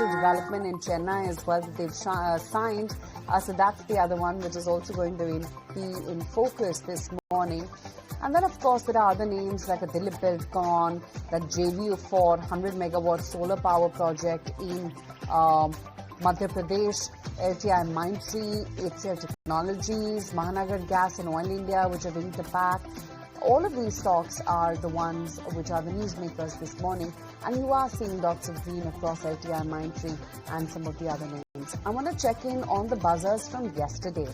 residential development in Chennai as well that they've signed. So that's the other one which is also going to be in focus this morning. And then, of course, there are other names like a Dilip Buildcon, that JVU for 100 megawatt solar power project in Madhya Pradesh, LTI Mindtree, HCL Technologies, Mahanagar Gas and Oil India, which are going to pack. All of these stocks are the ones which are the newsmakers this morning, and you are seeing dots of green across LTI Mindtree and some of the other names. I want to check in on the buzzers from yesterday.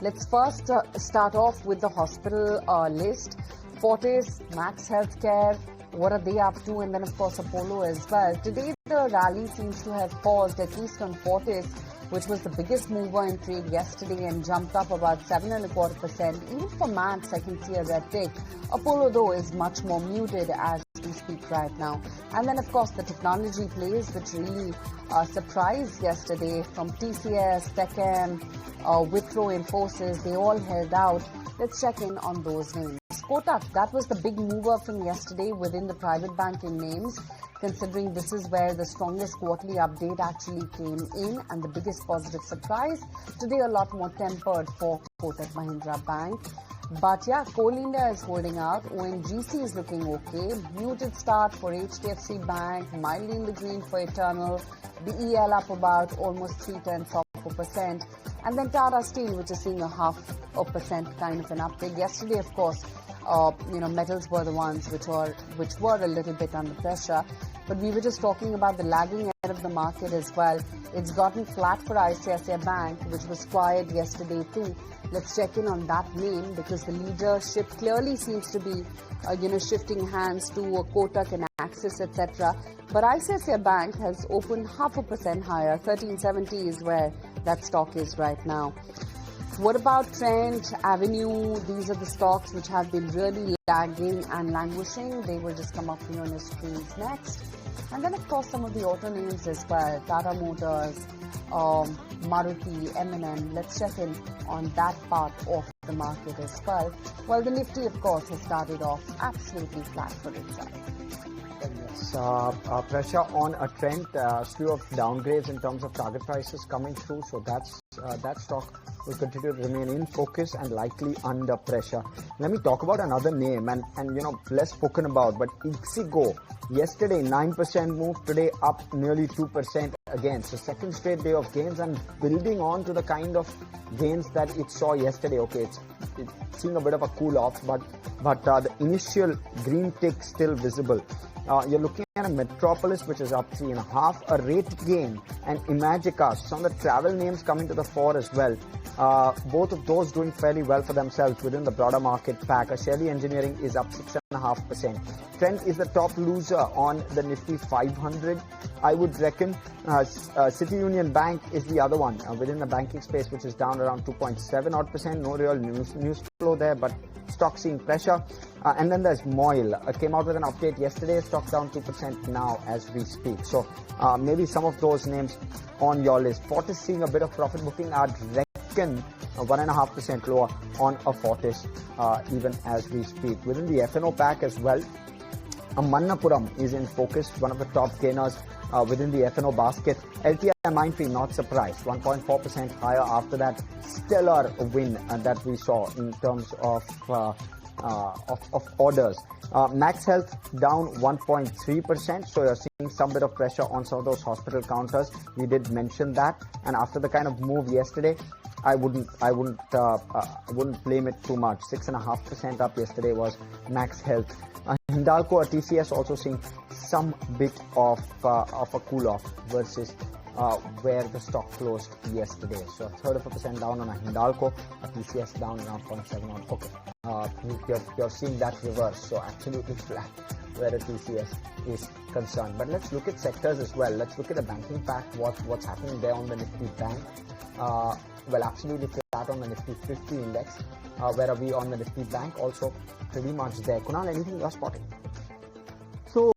Let's first start off with the hospital list. Fortis, Max Healthcare, what are they up to? And then, of course, Apollo as well. Today, the rally seems to have paused, at least on Fortis, which was the biggest mover in trade yesterday and jumped up about 7.25%. Even for Max, I can see a red tick. Apollo, though, is much more muted as we speak right now. And then, of course, the technology plays, which really surprised yesterday, from TCS, Techem, Wipro, Infosys, they all held out. Let's check in on those names. Kotak, that was the big mover from yesterday within the private banking names, considering this is where the strongest quarterly update actually came in and the biggest positive surprise. Today, a lot more tempered for Kotak Mahindra Bank. But yeah, Coal India is holding out. ONGC is looking okay. Muted start for HDFC Bank, mildly in the green for Eternal. BEL up about almost 0.3%. And then Tata Steel, which is seeing a 0.5% kind of an uptick. Yesterday, of course, metals were the ones which were a little bit under pressure. But we were just talking about the lagging edge of the market as well. It's gotten flat for ICICI Bank, which was quiet yesterday too. Let's check in on that name because the leadership clearly seems to be, shifting hands to Kotak and Axis, etc. But ICICI Bank has opened 0.5% higher. 1370 is where that stock is right now. What about Trent, Avenue? These are the stocks which have been really lagging and languishing. They will just come up here on the screens next. And then, of course, some of the auto names as well. Tata Motors, Maruti, M&M. Let's check in on that part of the market as well. Well, the Nifty, of course, has started off absolutely flat for itself. Yes, pressure on a trend, slew of downgrades in terms of target prices coming through. So that stock will continue to remain in focus and likely under pressure. Let me talk about another name and less spoken about, but Ixigo. Yesterday 9% move, today up nearly 2% again. So second straight day of gains and building on to the kind of gains that it saw yesterday. Okay, it's seeing a bit of a cool off, but the initial green tick still visible. You're looking at a Metropolis, which is up 3.5%, a rate gain, and Imagica. Some of the travel names coming to the fore as well. Both of those doing fairly well for themselves within the broader market pack. Shelley Engineering is up 6.5%. Trent is the top loser on the Nifty 500. I would reckon City Union Bank is the other one within the banking space, which is down around 2.7%. No real news flow there, but stock seeing pressure. And then there's Moil. Came out with an update yesterday. Stock down 2% now as we speak. So maybe some of those names on your list. Fortis seeing a bit of profit booking. I'd reckon 1.5% lower on a Fortis even as we speak. Within the F&O pack as well, Manappuram is in focus, one of the top gainers within the F&O basket. LTI Mindtree, not surprised, 1.4% higher after that stellar win that we saw in terms of orders. Max Health down 1.3%, so you're seeing some bit of pressure on some of those hospital counters. We did mention that, and after the kind of move yesterday, I wouldn't blame it too much. 6.5% up yesterday was Max Health. Hindalco or TCS also seeing some bit of a cool off versus where the stock closed yesterday. So 1/3% down on a Hindalco, a TCS down around 0.7 on. Okay, you're seeing that reverse. So absolutely flat where the TCS is concerned. But let's look at sectors as well. Let's look at the banking pack. What's happening there on the Nifty Bank? Well, absolutely flat on the Nifty 50 index. Where are we on the Nifty Bank? Also pretty much there. Kunal, anything you're spotting? So